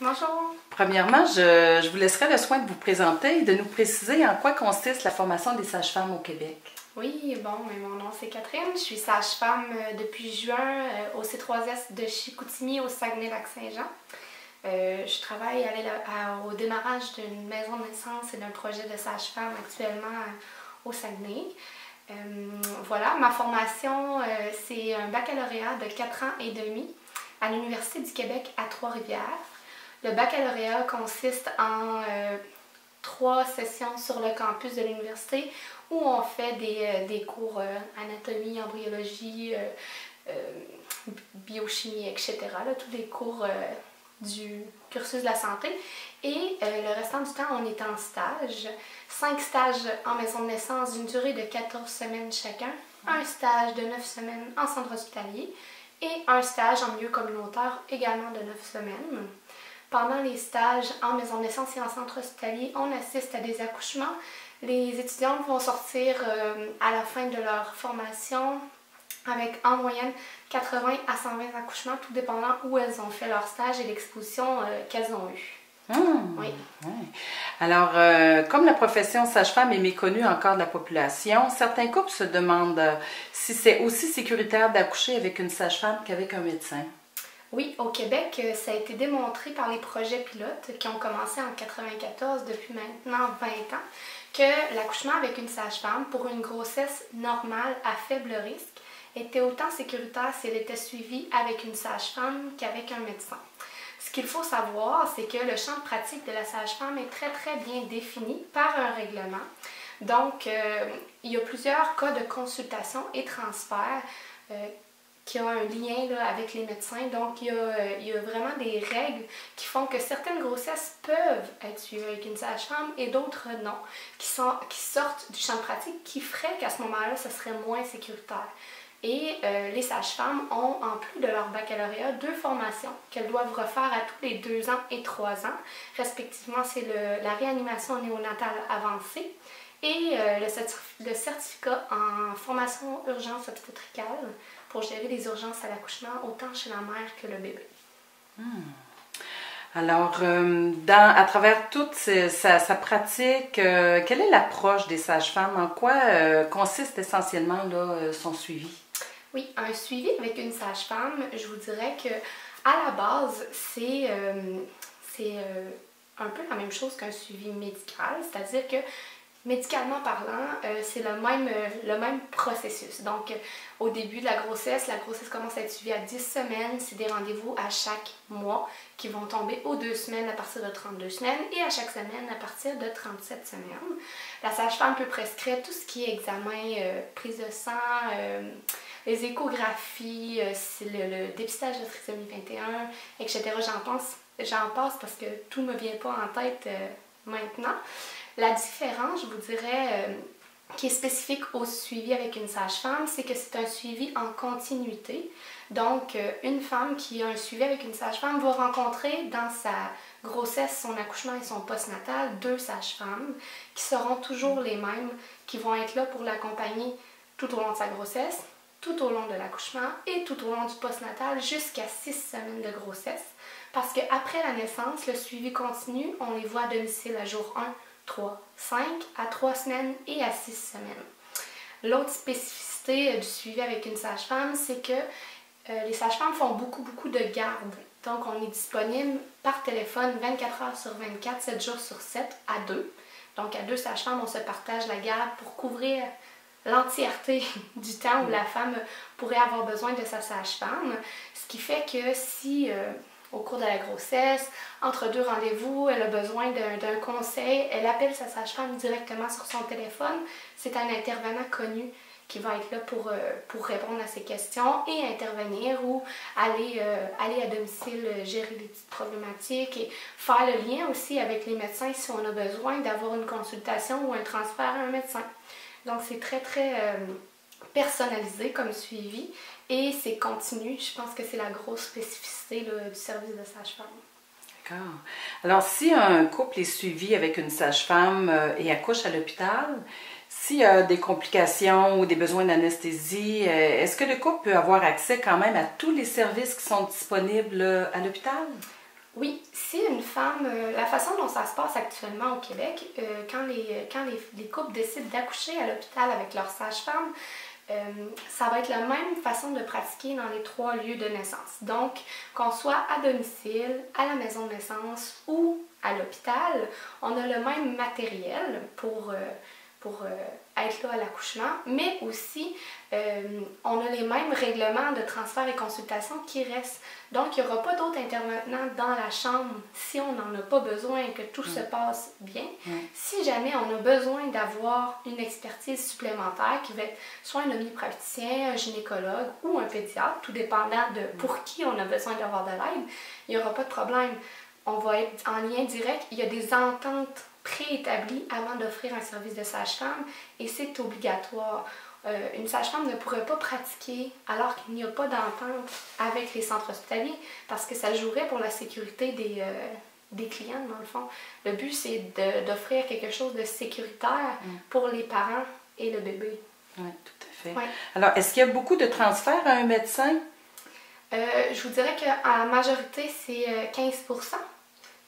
Bonjour. Premièrement, je vous laisserai le soin de vous présenter et de nous préciser en quoi consiste la formation des sages-femmes au Québec. Oui, bon, mais mon nom c'est Catherine. Je suis sage-femme depuis juin au C3S de Chicoutimi au Saguenay-Lac-Saint-Jean. Je travaille au démarrage d'une maison de naissance et d'un projet de sage-femme actuellement au Saguenay. Voilà, ma formation, c'est un baccalauréat de 4 ans et demi à l'Université du Québec à Trois-Rivières. Le baccalauréat consiste en 3 sessions sur le campus de l'université où on fait des cours anatomie, embryologie, biochimie, etc. Là, tous les cours du cursus de la santé. Et le restant du temps, on est en stage. 5 stages en maison de naissance d'une durée de 14 semaines chacun, un stage de 9 semaines en centre hospitalier et un stage en milieu communautaire également de 9 semaines. Pendant les stages en maison de naissance et en centre hospitalier, on assiste à des accouchements. Les étudiantes vont sortir à la fin de leur formation avec en moyenne 80 à 120 accouchements, tout dépendant où elles ont fait leur stage et l'exposition qu'elles ont eue. Oui. Alors, comme la profession sage-femme est méconnue encore de la population, certains couples se demandent si c'est aussi sécuritaire d'accoucher avec une sage-femme qu'avec un médecin. Oui, au Québec, ça a été démontré par les projets pilotes qui ont commencé en 1994, depuis maintenant 20 ans, que l'accouchement avec une sage-femme pour une grossesse normale à faible risque était autant sécuritaire si elle était suivie avec une sage-femme qu'avec un médecin. Ce qu'il faut savoir, c'est que le champ de pratique de la sage-femme est très bien défini par un règlement. Donc, il y a plusieurs cas de consultation et transfert qui ont un lien là, avec les médecins. Donc, il y a vraiment des règles qui font que certaines grossesses peuvent être suivies avec une sage-femme et d'autres non, qui sortent du champ de pratique, qui ferait qu'à ce moment-là, ce serait moins sécuritaire. Et les sages-femmes ont, en plus de leur baccalauréat, 2 formations qu'elles doivent refaire à tous les 2 ans et 3 ans. Respectivement, c'est la réanimation néonatale avancée et le certificat en formation urgence obstétricale pour gérer les urgences à l'accouchement, autant chez la mère que le bébé. Alors, à travers toute sa pratique, quelle est l'approche des sages-femmes? En quoi consiste essentiellement là, son suivi? Oui, un suivi avec une sage-femme, je vous dirais que à la base, c'est un peu la même chose qu'un suivi médical, c'est-à-dire que médicalement parlant, c'est le même processus. Donc, au début de la grossesse commence à être suivie à 10 semaines. C'est des rendez-vous à chaque mois qui vont tomber aux 2 semaines à partir de 32 semaines et à chaque semaine à partir de 37 semaines. La sage-femme peut prescrire tout ce qui est examen, prise de sang, les échographies, le dépistage de trisomie 21, etc. J'en passe parce que tout ne me vient pas en tête maintenant. La différence, je vous dirais, qui est spécifique au suivi avec une sage-femme, c'est que c'est un suivi en continuité. Donc, une femme qui a un suivi avec une sage-femme va rencontrer dans sa grossesse, son accouchement et son postnatal 2 sages-femmes qui seront toujours les mêmes, qui vont être là pour l'accompagner tout au long de sa grossesse, tout au long de l'accouchement et tout au long du postnatal jusqu'à 6 semaines de grossesse. Parce qu'après la naissance, le suivi continue, on les voit à domicile à jour 1, 3, 5, à 3 semaines et à 6 semaines. L'autre spécificité du suivi avec une sage-femme, c'est que les sages-femmes font beaucoup de garde. Donc, on est disponible par téléphone 24 heures sur 24, 7 jours sur 7, à 2. Donc, à 2 sages-femmes, on se partage la garde pour couvrir l'entièreté du temps où la femme pourrait avoir besoin de sa sage-femme. Ce qui fait que si au cours de la grossesse, entre 2 rendez-vous, elle a besoin d'un conseil, elle appelle sa sage-femme directement sur son téléphone. C'est un intervenant connu qui va être là pour répondre à ses questions et intervenir ou aller à domicile gérer des petites problématiques et faire le lien aussi avec les médecins si on a besoin d'avoir une consultation ou un transfert à un médecin. Donc c'est très personnalisé comme suivi et c'est continu. Je pense que c'est la grosse spécificité là, du service de sage-femme. D'accord. Alors, si un couple est suivi avec une sage-femme et accouche à l'hôpital, s'il y a des complications ou des besoins d'anesthésie, est-ce que le couple peut avoir accès quand même à tous les services qui sont disponibles à l'hôpital? Oui, si une femme, la façon dont ça se passe actuellement au Québec, quand les couples décident d'accoucher à l'hôpital avec leur sage-femme, ça va être la même façon de pratiquer dans les 3 lieux de naissance. Donc, qu'on soit à domicile, à la maison de naissance ou à l'hôpital, on a le même matériel pour être là à l'accouchement, mais aussi on a les mêmes règlements de transfert et consultation qui restent. Donc, il n'y aura pas d'autres intervenants dans la chambre si on n'en a pas besoin et que tout se passe bien. Si jamais on a besoin d'avoir une expertise supplémentaire qui va être soit un omnipraticien, un gynécologue ou un pédiatre, tout dépendant de pour qui on a besoin d'avoir de l'aide, il n'y aura pas de problème. On va être en lien direct. Il y a des ententes préétablies avant d'offrir un service de sage-femme et c'est obligatoire. Une sage-femme ne pourrait pas pratiquer alors qu'il n'y a pas d'entente avec les centres hospitaliers parce que ça jouerait pour la sécurité des clients, dans le fond. Le but, c'est d'offrir quelque chose de sécuritaire pour les parents et le bébé. Oui, tout à fait. Ouais. Alors, est-ce qu'il y a beaucoup de transferts à un médecin? Je vous dirais qu'en majorité, c'est 15%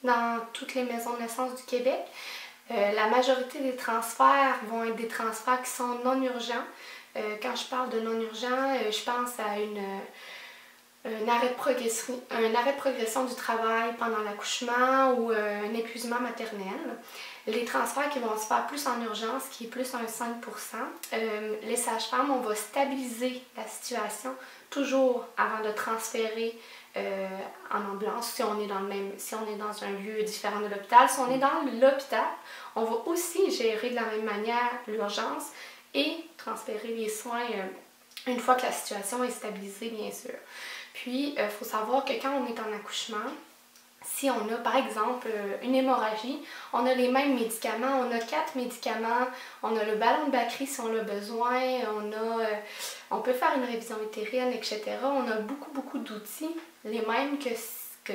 dans toutes les maisons de naissance du Québec. La majorité des transferts vont être des transferts qui sont non urgents. Quand je parle de non urgents, je pense à un arrêt de progression du travail pendant l'accouchement ou un épuisement maternel. Les transferts qui vont se faire plus en urgence, qui est plus un 5%, les sages-femmes, on va stabiliser la situation toujours avant de transférer en ambulance si on est dans un lieu différent de l'hôpital. Si on est dans l'hôpital, on va aussi gérer de la même manière l'urgence et transférer les soins une fois que la situation est stabilisée, bien sûr. Puis, il faut savoir que quand on est en accouchement, si on a par exemple une hémorragie, on a les mêmes médicaments, on a 4 médicaments, on a le ballon de Bacri si on a besoin, on peut faire une révision utérienne, etc. On a beaucoup d'outils, les mêmes que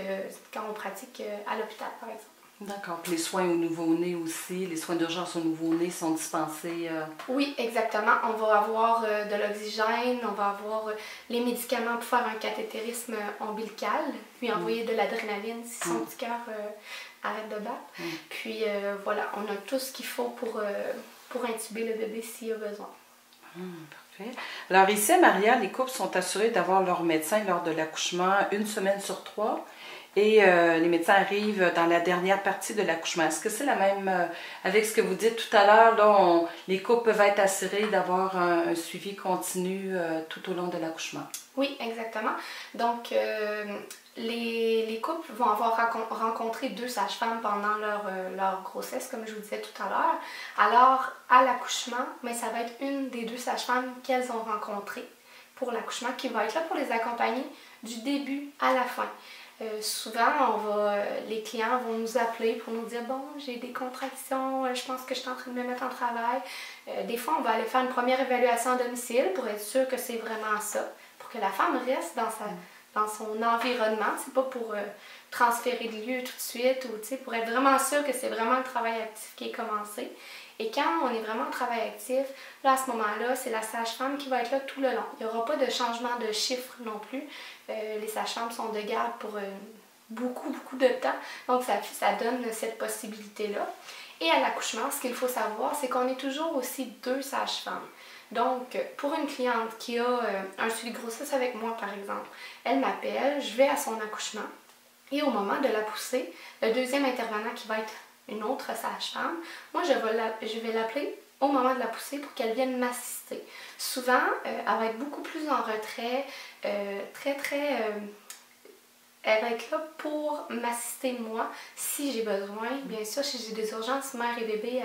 quand on pratique à l'hôpital par exemple. D'accord. Puis les soins au nouveau-né aussi, les soins d'urgence au nouveau-né sont dispensés? Oui, exactement. On va avoir de l'oxygène, on va avoir les médicaments pour faire un cathétérisme ombilical, puis envoyer de l'adrénaline si son petit cœur arrête de battre. Puis voilà, on a tout ce qu'il faut pour intuber le bébé s'il y a besoin. Parfait. Alors ici à Maria, les couples sont assurés d'avoir leur médecin lors de l'accouchement 1 semaine sur 3. Et les médecins arrivent dans la dernière partie de l'accouchement. Est-ce que c'est la même, avec ce que vous dites tout à l'heure, là, les couples peuvent être assurés d'avoir un suivi continu tout au long de l'accouchement? Oui, exactement. Donc, les couples vont avoir rencontré 2 sages-femmes pendant leur grossesse, comme je vous disais tout à l'heure. Alors, à l'accouchement, mais ça va être une des 2 sages-femmes qu'elles ont rencontrées pour l'accouchement qui va être là pour les accompagner du début à la fin. Souvent, les clients vont nous appeler pour nous dire « Bon, j'ai des contractions, je pense que je suis en train de me mettre en travail. » Des fois, on va aller faire une première évaluation à domicile pour être sûr que c'est vraiment ça, pour que la femme reste dans son environnement. C'est pas pour transférer de lieu tout de suite, ou pour être vraiment sûr que c'est vraiment le travail actif qui est commencé. Et quand on est vraiment en travail actif, là, à ce moment-là, c'est la sage-femme qui va être là tout le long. Il n'y aura pas de changement de chiffre non plus. Les sages-femmes sont de garde pour beaucoup de temps. Donc, ça donne cette possibilité-là. Et à l'accouchement, ce qu'il faut savoir, c'est qu'on est toujours aussi 2 sages-femmes. Donc, pour une cliente qui a un suivi de grossesse avec moi, par exemple, elle m'appelle, je vais à son accouchement. Et au moment de la poussée, le deuxième intervenant qui va être une autre sage-femme, moi je vais l'appeler au moment de la poussée pour qu'elle vienne m'assister. Souvent, elle va être beaucoup plus en retrait, elle va être là pour m'assister moi si j'ai besoin. Bien sûr, si j'ai des urgences mère et bébé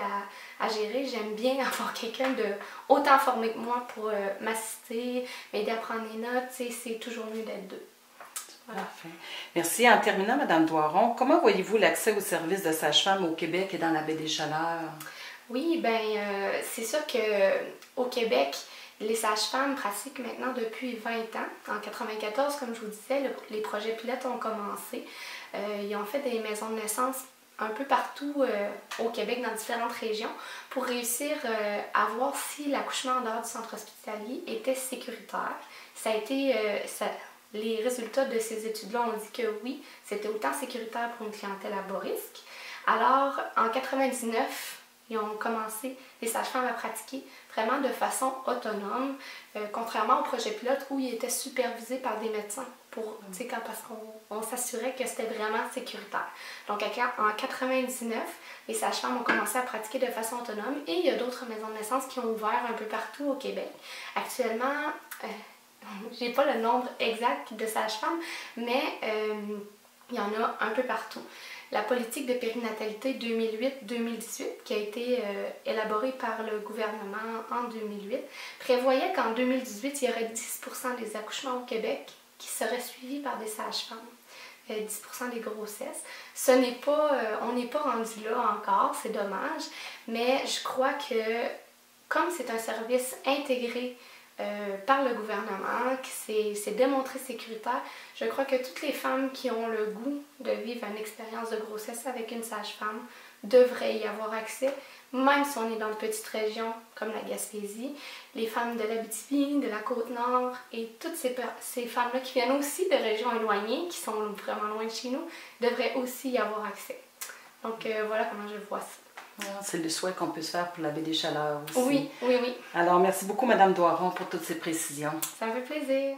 à gérer, j'aime bien avoir quelqu'un de autant formé que moi pour m'assister, m'aider à prendre des notes. C'est toujours mieux d'être 2. Voilà. Parfait. Merci. En terminant, Mme Doiron, comment voyez-vous l'accès aux services de sage-femme au Québec et dans la baie des Chaleurs? Oui, bien, c'est sûr qu'au Québec, les sages-femmes pratiquent maintenant depuis 20 ans. En 1994, comme je vous disais, les projets pilotes ont commencé. Ils ont fait des maisons de naissance un peu partout au Québec, dans différentes régions, pour réussir à voir si l'accouchement en dehors du centre hospitalier était sécuritaire. Ça a été... les résultats de ces études-là ont dit que oui, c'était autant sécuritaire pour une clientèle à bas risque. Alors, en 99, ils ont commencé, les sages-femmes, à pratiquer vraiment de façon autonome, contrairement au projet pilote où ils étaient supervisés par des médecins parce qu'on s'assurait que c'était vraiment sécuritaire. Donc, en 99, les sages-femmes ont commencé à pratiquer de façon autonome et il y a d'autres maisons de naissance qui ont ouvert un peu partout au Québec. Actuellement, j'ai pas le nombre exact de sages-femmes, mais il y en a un peu partout. La politique de périnatalité 2008-2018, qui a été élaborée par le gouvernement en 2008, prévoyait qu'en 2018, il y aurait 10% des accouchements au Québec qui seraient suivis par des sages-femmes. 10% des grossesses. On n'est pas rendu là encore, c'est dommage, mais je crois que comme c'est un service intégré par le gouvernement, qui s'est démontré sécuritaire, je crois que toutes les femmes qui ont le goût de vivre une expérience de grossesse avec une sage-femme devraient y avoir accès, même si on est dans de petites régions comme la Gaspésie, les femmes de l'Abitibi, de la Côte-Nord et toutes ces femmes-là qui viennent aussi de régions éloignées, qui sont vraiment loin de chez nous, devraient aussi y avoir accès. Donc voilà comment je vois ça. C'est le souhait qu'on peut se faire pour la baie des Chaleurs aussi. Oui, oui, oui. Alors, merci beaucoup, Madame Doiron, pour toutes ces précisions. Ça me fait plaisir.